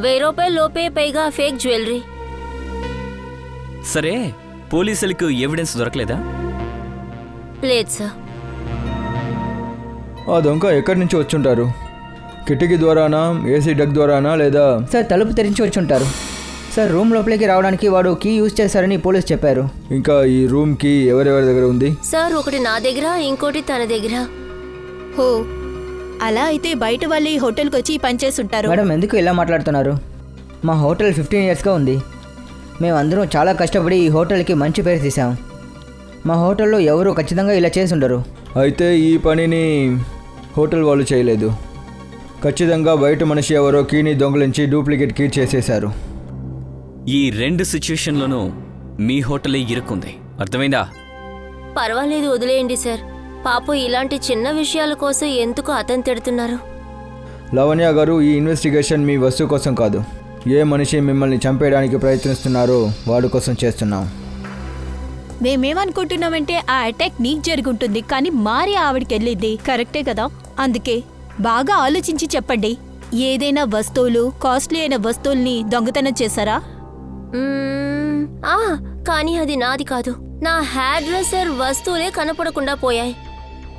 1000 రూపాయల లోపే, పైగా ఫేక్ జ్యువెలరీ. సరే, పోలీసులకు ఎవిడెన్స్ దొరకలేదా? లేదు సార్. ఆ దొంగ ఎక్కడి నుంచి వచ్చుంటారు? కిటికీ ద్వారానా, ఏసీ డక్ ద్వారానా, లేదా? సార్ తలుపు తెరించి వచ్చి ఉంటారు సార్. రూమ్ లోపలికి రావడానికి వాడు కీ యూజ్ చేశారని పోలీసు చెప్పారు. ఇంకా ఈ రూమ్కి ఎవరెవరి దగ్గర ఉంది? సార్ ఒకటి నా దగ్గర, ఇంకోటి తన దగ్గర. హో, అలా అయితే బయట వాళ్ళు ఈ హోటల్కి వచ్చి పనిచేస్తుంటారు. మేడం ఎందుకు ఇలా మాట్లాడుతున్నారు? మా హోటల్ 15 ఇయర్స్గా ఉంది. మేమందరం చాలా కష్టపడి ఈ హోటల్కి మంచి పేరు తీసాం. మా హోటల్లో ఎవరు ఖచ్చితంగా ఇలా చేసి ఉండరు. అయితే ఈ పనిని హోటల్ వాళ్ళు చేయలేదు. ఖచ్చితంగా బయట మనిషి ఎవరో కీని దొంగలించి డూప్లికేట్ కీ చేసేశారు. ఈ 2 సిచ్యుయేషన్లోనూ మీ హోటలే ఇరుక్కుంది. అర్థమైందా? పర్వాలేదు, వదిలేయండి సార్. పాపం ఇలాంటి చిన్న విషయాల కోసం ఎందుకు అతను తిడుతున్నారు? లవణ్య గారు, ఈ ఇన్వెస్టిగేషన్ మీ వస్తువు కోసం కాదు. ఏ మనిషి మిమ్మల్ని చంపేయడానికి ప్రయత్నిస్తున్నారో వాడి కోసం చేస్తున్నాం. మేమేమనుకుంటున్నామంటే ఆ అటాక్ నీకు జరుగుంటుంది, కానీ మారి ఆవిడకి వెళ్ళింది. కరెక్టే కదా? అందుకే బాగా ఆలోచించి చెప్పండి. ఏదైనా వస్తువులు, కాస్ట్లీ అయిన వస్తువుల్ని దొంగతనం చేశారా? కానీ అది నాది కాదు. నా హెయిర్ డ్రెస్సర్ వస్తువులే కనపడకుండా పోయాయి.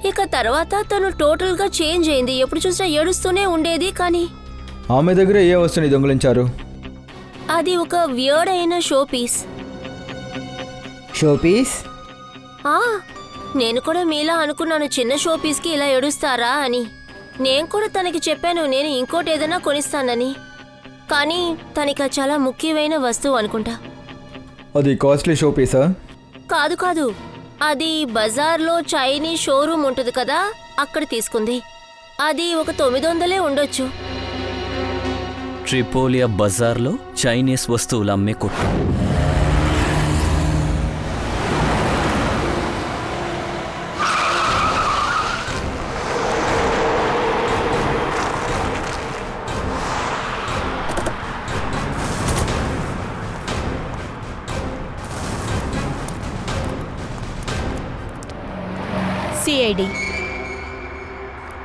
ఇక తర్వాత తను టోటల్గా చేంజ్ అయింది. ఎప్పుడు చూసినా ఏడుస్తూనే ఉండేది. కానీ ఆమె దగ్గర ఏ వస్తువుని దొంగలించారు? అది ఒక వియర్డ్ అయిన షో పీస్. Show piece? నేను కూడా మీలా అనుకున్నాను, చిన్న షో పీస్కి ఇలా ఏడుస్తారా అని. నేను కూడా తనకి చెప్పాను నేను ఇంకోటి ఏదైనా కొనిస్తానని. కానీ తనకి చాలా ముఖ్యమైన వస్తువు అనుకుంటా. అది కాస్ట్లీ షో పీసా? కాదు కాదు, అది బజార్లో చైనీస్ షోరూమ్ ఉంటుంది కదా, అక్కడ తీసుకుంది. అది ఒక 900 ఉండొచ్చు. ట్రిపోలియా బజార్లో చైనీస్ వస్తువులు అమ్మే కొట్టు.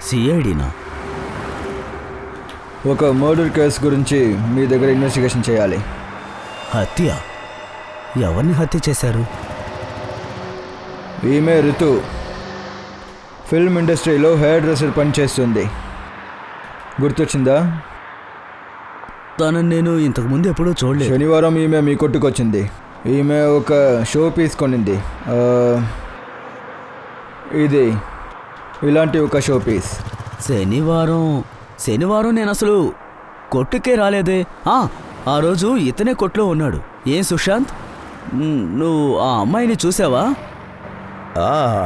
సిఐడినా? ఒక మర్డర్ కేసు గురించి మీ దగ్గర ఇన్వెస్టిగేషన్ చేయాలి. హత్య? ఎవరిని హత్య చేశారు? ఈమె రితు ఫిల్మ్ ఇండస్ట్రీలో హెయిర్ డ్రెస్సర్ పనిచేస్తుంది. గుర్తొచ్చిందా? తనని నేను ఇంతకుముందు ఎప్పుడూ చూడలేదు. శనివారం ఈమె మీ కొట్టుకొచ్చింది. ఈమె ఒక షో పీస్ కొనింది. ఇది ఇలాంటి ఒక షో పీస్. శనివారం నేను అసలు కొట్టుకే రాలేదే. ఆ రోజు ఇతనే కొట్లో ఉన్నాడు. ఏం సుశాంత్, నువ్వు ఆ అమ్మాయిని చూసావా?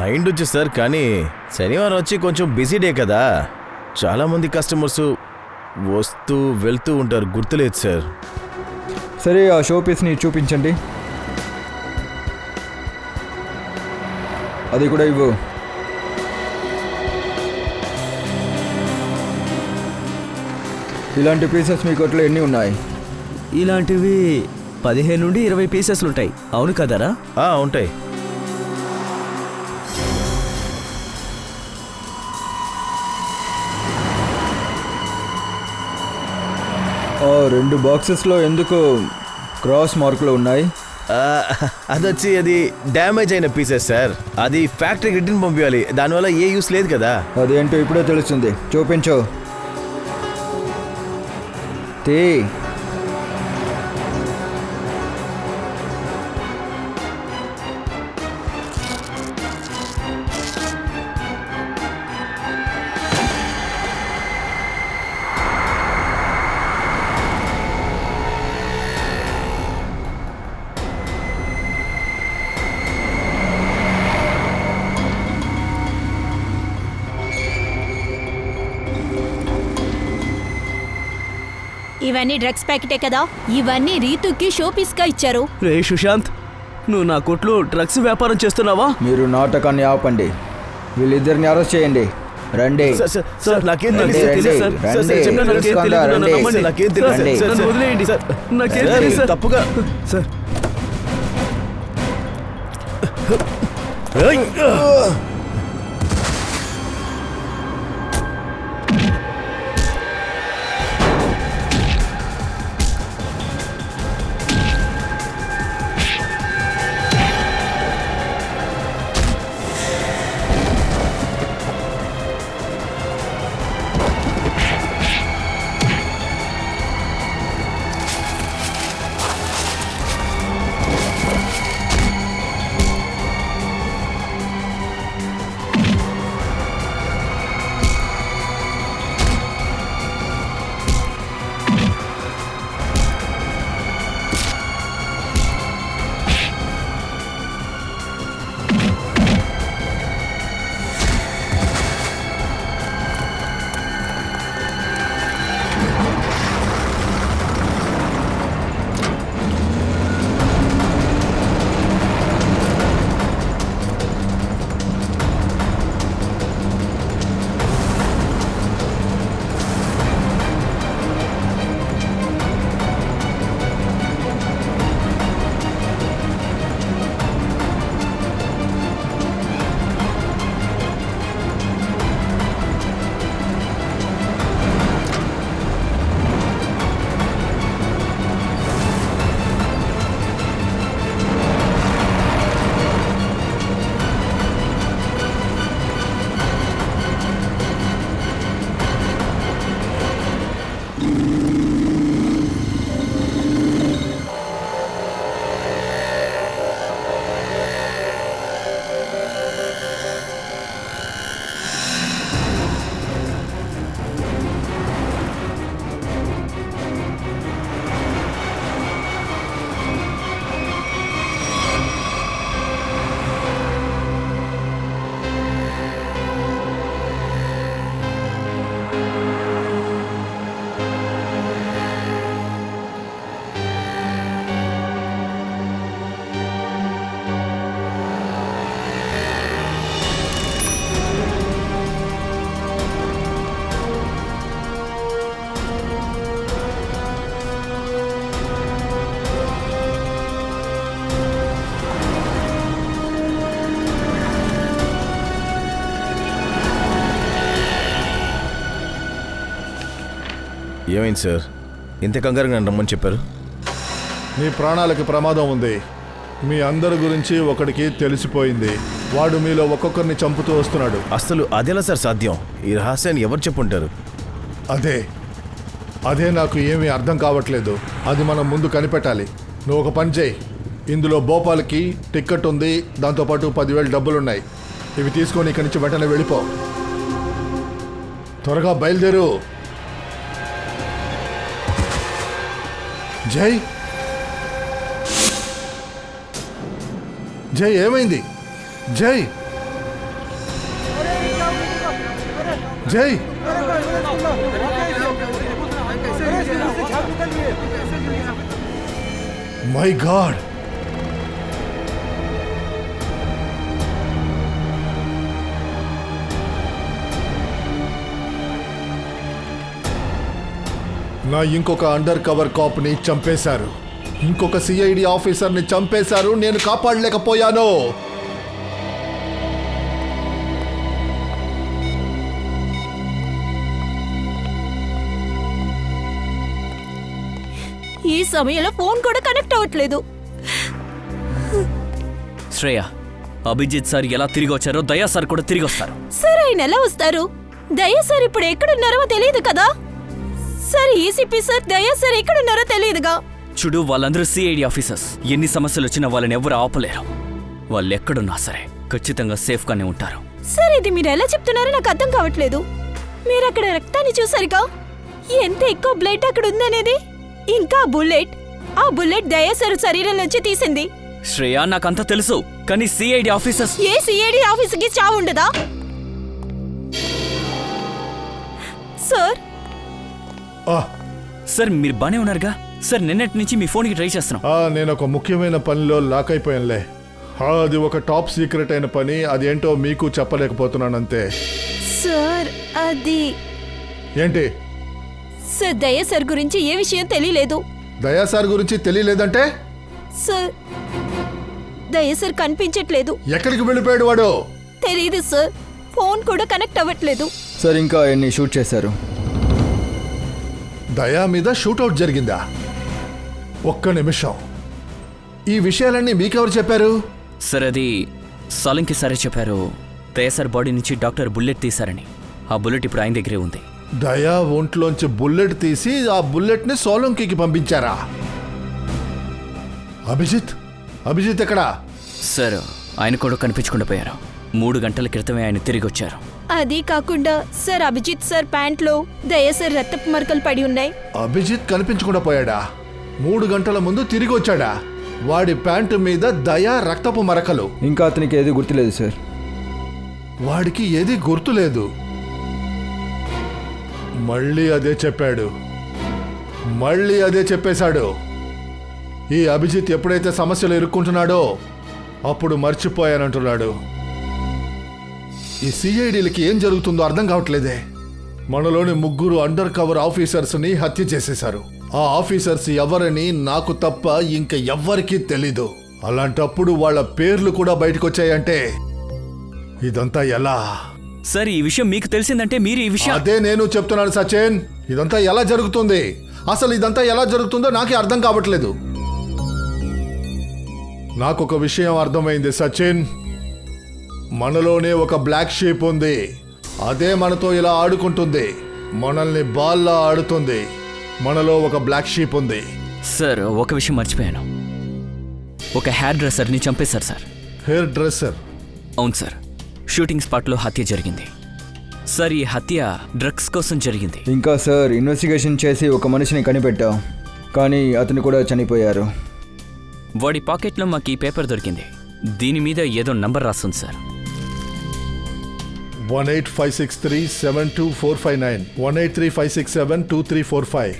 అయిండొచ్చు సార్, కానీ శనివారం వచ్చి కొంచెం బిజీ డే కదా, చాలామంది కస్టమర్స్ వస్తూ వెళ్తూ ఉంటారు. గుర్తులేదు సార్. సరే, ఆ షో పీస్ని చూపించండి. అది కూడా ఇవ్వు. ఇలాంటి పీసెస్ మీ కొట్లో ఎన్ని ఉన్నాయి? ఇలాంటివి 15 నుండి 20 పీసెస్లు ఉంటాయి. అవును కదరా? ఉంటాయి. ఆ 2 బాక్సెస్లో ఎందుకు క్రాస్ మార్కులు ఉన్నాయి? అది డ్యామేజ్ అయిన పీసెస్ సార్. అది ఫ్యాక్టరీకి రిటర్న్ పంపించాలి. దానివల్ల ఏ యూస్ లేదు కదా. అదేంటో ఇప్పుడే తెలుస్తుంది. చూపించు. తీ. ఇవన్నీ డ్రగ్స్ ప్యాకెటే కదా? ఇవన్నీ రీతుకి షోపీస్గా ఇచ్చారు. రే సుశాంత్, నువ్వు నా కొట్లో డ్రగ్స్ వ్యాపారం చేస్తున్నావా? మీరు నాటకాన్ని ఆపండి. వీళ్ళిద్దరిని అరెస్ట్ చేయండి. రండి. నాకేం తెలియదు. తప్పుగా సార్. ఏమైంది సార్? ఇంత కంగారుగా నన్ను రమ్మని చెప్పారు. నీ ప్రాణాలకి ప్రమాదం ఉంది. మీ అందరి గురించి ఒకడికి తెలిసిపోయింది. వాడు మీలో ఒక్కొక్కరిని చంపుతూ వస్తున్నాడు. అసలు అదెలా సార్ సాధ్యం? ఈ రహస్యాన్ని ఎవరు చెప్పుంటారు? అదే నాకు ఏమీ అర్థం కావట్లేదు. అది మనం ముందు కనిపెట్టాలి. నువ్వు ఒక పని చేయి. ఇందులో భోపాల్కి టిక్కెట్ ఉంది, దాంతోపాటు 10,000 డబ్బులున్నాయి. ఇవి తీసుకొని ఇక్కడి నుంచి వెంటనే వెళ్ళిపో. త్వరగా బయలుదేరు. జై జై ఏమైంది? జై జై మై గాడ్! నా ఇంకొక అండర్ కవర్ కాప్ని చంపేశారు. ఇంకొక సిఐడి ఆఫీసర్ని చంపేశారు. నేను కాపాడలేకపోయాను. ఈ సమయంలో ఫోన్ కూడా కనెక్ట్ అవ్వట్లేదు. శ్రేయ, అభిజిత్ సార్ ఎలా తిరిగి వచ్చారో దయా సార్ కూడా తిరిగి వస్తారు. సార్ ఆయన ఎలా వస్తారు? దయా సార్ ఇప్పుడు ఎక్కడున్నారో తెలియదు కదా. సార్ ఏసీపీ సార్, దయా సార్ ఎక్కడున్నారో తెలియదుగా. చూడు, వాళ్ళందరూ సిఐడి ఆఫీసర్స్. ఎన్ని సమస్యలు వచ్చినా వాళ్ళని ఎవరు ఆపలేరు. వాళ్ళు ఎక్కడున్నా సరే ఖచ్చితంగా సేఫ్గానే ఉంటారు. సార్ ఇది మీరు ఎలా చెప్తున్నారో నాకు అర్థం కావట్లేదు. మీరు అక్కడ రక్తాన్ని చూసారుగా, ఎంత ఎక్కువ బ్లడ్ అక్కడ ఉందనేది. ఇంకా ఆ బుల్లెట్ దయా సార్ శరీరం నుంచి తీసింది. శ్రేయ, నాకంతా తెలుసు, కానీ సిఐడి ఆఫీసర్స్. ఏ సిఐడి ఆఫీసుకి చావు ఉండదా సార్? సార్ మీరు బానే ఉన్నారుగా? సార్ నిన్నటి నుంచి మీ ఫోన్కి ట్రై చేస్తున్నాం. నేను ఒక ముఖ్యమైన పనిలో లాక్ అయిపోయానులే. అది ఒక టాప్ సీక్రెట్ అయిన పని. అదేంటో మీకు చెప్పలేకపోతున్నాను అంతే. సార్ అది ఏంటి? సార్ దయా సార్ గురించి ఏ విషయం తెలియలేదు. దయా సార్ గురించి తెలియలేదంటే? సార్ దయా సార్ కనిపించట్లేదు. ఎక్కడికి వెళ్ళిపోయాడు వాడు? తెలీదు సార్. ఫోన్ కూడా కనెక్ట్ అవ్వట్లేదు. సార్ ఇంకా ఎన్ని షూట్ చేశారు? దయా మీద షూట్అవుట్ జరిగిందా? ఒక్క నిమిషం. ఈ విషయాలన్నీ మీకెవరు చెప్పారు? సార్ అది సలంకి సరే చెప్పారు. దయా సార్ బాడీ నుంచి డాక్టర్ బుల్లెట్ తీశారని. ఆ బుల్లెట్ ఇప్పుడు ఆయన దగ్గరే ఉంది. దయా ఒంట్లోంచి బుల్లెట్ తీసి ఆ బుల్లెట్ని సోలంకికి పంపించారా? అభిజిత్ ఎక్కడా? సార్ ఆయన కూడా కనిపించకుండా పోయారు. 3 గంటల క్రితమే ఆయన తిరిగి వచ్చారు. అది కాకుండా సార్ అభిజిత్ సార్ ప్యాంట్లో దయా సార్ రక్తపు మరకలు పడి ఉన్నాయి. అభిజిత్ కనిపించకుండా పోయాడా? 3 గంటల ముందు తిరిగి వచ్చాడా? వాడి ప్యాంటు మీద దయా రక్తపు మరకలు. ఇంకా అతనికి ఏది గుర్తులేదు సార్. వాడికి ఏది గుర్తులేదు. మళ్ళీ అదే చెప్పాడు. మళ్ళీ అదే చెప్పేశాడు. ఈ అభిజిత్ ఎప్పుడైతే సమస్యలు ఇరుక్కుంటున్నాడో అప్పుడు మర్చిపోయానంటున్నాడు. ఈ సిఐడీలకి ఏం జరుగుతుందో అర్థం కావట్లేదే. మనలోని 3 అండర్ కవర్ ఆఫీసర్స్ని హత్య చేసేశారు. ఆ ఆఫీసర్స్ ఎవరని నాకు తప్ప ఇంక ఎవ్వరికీ తెలీదు. అలాంటప్పుడు వాళ్ళ పేర్లు కూడా బయటకు వచ్చాయంటే ఇదంతా ఎలా? సార్ ఈ విషయం మీకు తెలిసిందంటే మీరు ఈ విషయం. అదే నేను చెప్తున్నాను సచిన్. ఇదంతా ఎలా జరుగుతుంది? అసలు ఇదంతా ఎలా జరుగుతుందో నాకే అర్థం కావట్లేదు. నాకొక విషయం అర్థమైంది సచిన్. మనలోనే ఒక బ్లాక్ షీప్ ఉంది. అదే మనతో ఇలా ఆడుకుంటుంది. మనల్ని బాల్లా ఆడుతుంది. మనలో ఒక బ్లాక్ షీప్ ఉంది. సార్ ఒక విషయం మర్చిపోయాను. ఒక హెయిర్ డ్రెస్సర్ని చంపేశారు సార్. Hair dresser? అవును సార్. షూటింగ్ స్పాట్లో హత్య జరిగింది. సార్ ఈ హత్య డ్రగ్స్ కోసం జరిగింది. ఇంకా సార్ ఇన్వెస్టిగేషన్ చేసి ఒక మనిషిని కనిపెట్టాం, కానీ అతను కూడా చనిపోయారు. వాడి పాకెట్లో మాకు ఈ పేపర్ దొరికింది. దీని మీద ఏదో నంబర్ రాస్తుంది సార్. 185637245 183567235.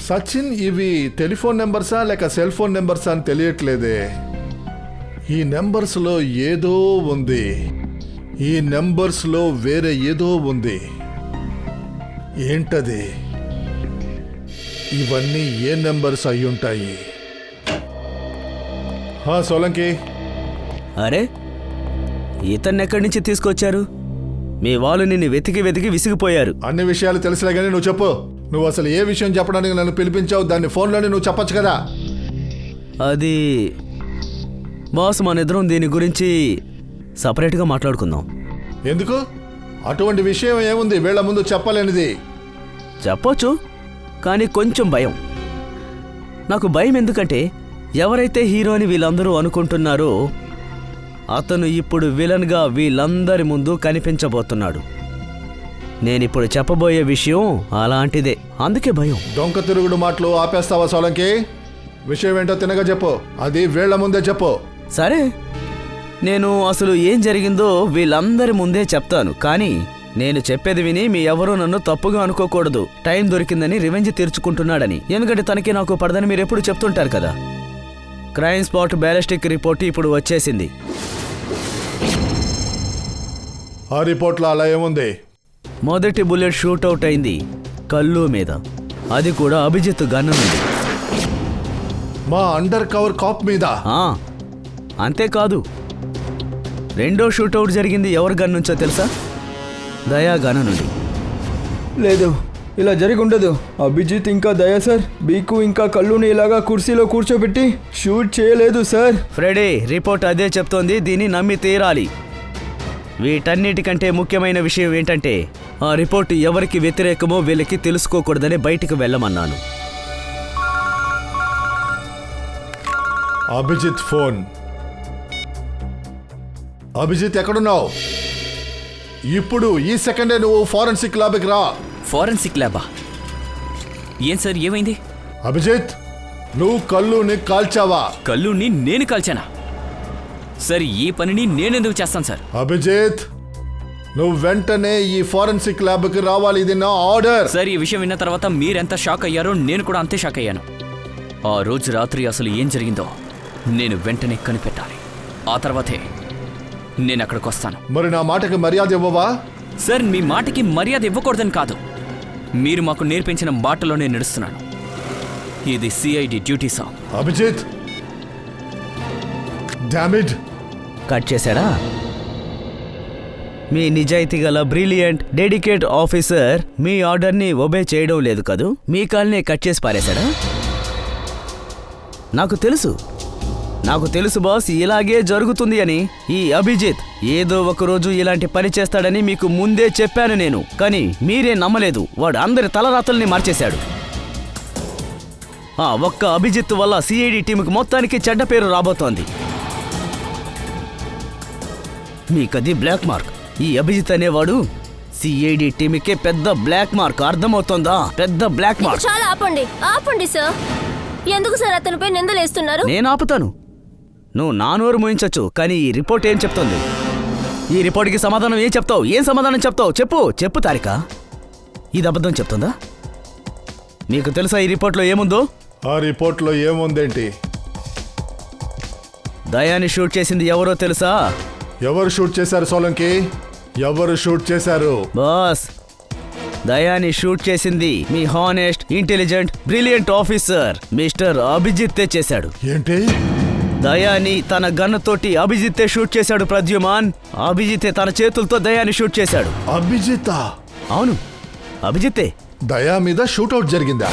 సచిన్, ఇవి టెలిఫోన్ నెంబర్సా లేక సెల్ ఫోన్ నెంబర్సా అని తెలియట్లేదే. ఈ నెంబర్స్లో ఏదో ఉంది. ఈ నెంబర్స్లో వేరే ఏదో ఉంది. ఏంటది? ఇవన్నీ ఏ నెంబర్స్ అయ్యుంటాయి? సోలంకి. అరే, ఇతన్ని ఎక్కడి నుంచి తీసుకొచ్చారు? మీ వాళ్ళు నిన్ను వెతికి విసిగిపోయారు. అన్ని విషయాలు తెలుసులే కానీ నువ్వు చెప్పు. నువ్వు అసలు ఏ విషయం చెప్పడానికి నన్ను పిలిపించావు? దాన్ని ఫోన్లోనే నువ్వు చెప్పొచ్చు కదా. అది బాస్, మన ఇద్దరం దీని గురించి సపరేట్గా మాట్లాడుకుందాం. ఎందుకు? అటువంటి విషయం ఏముంది వీళ్ళ ముందు చెప్పలేనిది? చెప్పొచ్చు, కానీ కొంచెం భయం. నాకు భయం ఎందుకంటే ఎవరైతే హీరో అని వీళ్ళందరూ అనుకుంటున్నారో అతను ఇప్పుడు విలన్గా వీళ్ళందరి ముందు కనిపించబోతున్నాడు. నేనిప్పుడు చెప్పబోయే విషయం అలాంటిదే, అందుకే భయం. దొంగ తిరుగుడు మాటలు ఆపేస్తావా సోలంకి? విషయం ఏంటో తినగా చెప్పు, అది వీళ్ల ముందే చెప్పు. సరే, నేను అసలు ఏం జరిగిందో వీళ్ళందరి ముందే చెప్తాను, కానీ నేను చెప్పేది విని మీ ఎవరూ నన్ను తప్పుగా అనుకోకూడదు. టైం దొరికిందని రివెంజ్ తీర్చుకుంటున్నాడని. ఎందుకంటే తనకి నాకు పడదని మీరు ఎప్పుడు చెప్తుంటారు కదా. క్రైమ్ స్పాట్ బ్యాలిస్టిక్ రిపోర్ట్ ఇప్పుడు వచ్చేసింది. ఆ రిపోర్ట్లో అలా ఏముంది? మొదటి బుల్లెట్ షూట్అవుట్ అయింది కల్లు మీద, అది కూడా అభిజిత్ గన్ నుండి. మా అండర్ కవర్ కాప్ మీద? అంతేకాదు, రెండో షూట్అవుట్ జరిగింది ఎవరి గన్ నుంచో తెలుసా? దయా గన్ నుండి. లేదు, ఇలా జరిగి ఉండదు. అభిజిత్ ఇంకా దయా సార్ బీకు ఇంకా కళ్ళుని ఇలాగా కుర్చీలో కూర్చోబెట్టి షూట్ చేయలేదు సార్. ఫ్రెడీ, రిపోర్ట్ అదే చెప్తోంది, దీన్ని నమ్మి తీరాలి. వీటన్నిటికంటే ముఖ్యమైన విషయం ఏంటంటే ఆ రిపోర్టు ఎవరికి వ్యతిరేకమో వీళ్ళకి తెలుసుకోకూడదని బయటికి వెళ్ళమన్నాను. అభిజిత్ ఫోన్. అభిజిత్ ఎక్కడున్నావు? ఇప్పుడు ఈ సెకండే నువ్వు ఫారెన్సిక్ ల్యాబ్కి రా. ఫారెన్సిక్ ల్యాబా? ఏం సార్, ఏమైంది? అభిజిత్, నువ్వు కళ్ళుని కాల్చావా? కళ్ళుని నేను కాల్చానా? సార్, ఈ పనిని నేనెందుకు చేస్తాను సార్? అభిజిత్, నువ్వు వెంటనే ఈ ఫారెన్సిక్ ల్యాబ్కి రావాలి, ఇది నా ఆర్డర్. సార్, ఈ విషయం విన్న తర్వాత మీరెంత షాక్ అయ్యారో నేను కూడా అంతే షాక్ అయ్యాను. ఆ రోజు రాత్రి అసలు ఏం జరిగిందో నేను వెంటనే కనిపెట్టాలి. ఆ తర్వాతే నేను అక్కడికి వస్తాను. మరి నా మాటకి మర్యాద ఇవ్వవా? సార్, మీ మాటకి మర్యాద ఇవ్వకూడదని కాదు, మీరు మాకు నేర్పించిన బాటలోనే నడుస్తున్నాను. ఇది సిఐడి డ్యూటీ సార్. అభిజిత్, డామిడ్. కట్ చేశాడా? మీ నిజాయితీ గల బ్రిలియంట్ డెడికేట్ ఆఫీసర్ మీ ఆర్డర్ని ఒబే చేయడం లేదు కదూ, మీ కాల్నే కట్ చేసి పారేశాడా? నాకు తెలుసు బాస్, ఇలాగే జరుగుతుంది అని. ఈ అభిజిత్ ఏదో ఒకరోజు ఇలాంటి పని చేస్తాడని మీకు ముందే చెప్పాను నేను, కానీ మీరే నమ్మలేదు. వాడు అందరి తలరాతల్ని మార్చేశాడు. ఒక్క అభిజిత్ వల్ల సిఐడి టీంకి మొత్తానికి చెడ్డ పేరు రాబోతోంది. మీకది బ్లాక్ మార్క్. ఈ అభిజిత్ అనేవాడు సిఐడి టీంకే పెద్ద బ్లాక్ మార్క్, అర్థమవుతోందా? పెద్ద బ్లాక్ మార్క్. చాలా ఆపండి సార్. ఎందుకు సార్ అతనిపై నిందలేస్తున్నారు? నేను ఆపుతాను, నువ్వు నా నోరు మూయించచ్చు, కానీ ఈ రిపోర్ట్ ఏం చెప్తోంది? ఈ రిపోర్ట్కి సమాధానం ఏం చెప్తావు? ఏం సమాధానం చెప్తావు? చెప్పు తారిక. ఇది అబద్ధం చెప్తుందా? మీకు తెలుసా ఈ రిపోర్ట్లో ఏముందో? ఆ రిపోర్ట్లో ఏముందేంటి? దయాని షూట్ చేసింది ఎవరో తెలుసా? ఎవరు షూట్ చేశారు సోలంకి? ఎవరు షూట్ చేశారు? బాస్, దయాని షూట్ చేసింది మీ honest, intelligent, brilliant officer mister అభిజిత్తే చేశాడు. ఏంటి? దయాని తన గన్ను తోటి అభిజిత్తే షూట్ చేశాడు ప్రద్యుమాన్. అభిజిత్తే తన చేతులతో దయాని షూట్ చేశాడు. అభిజిత్? అవును, అభిజిత్తే. దయా మీద షూట్అవుట్ జరిగిందా?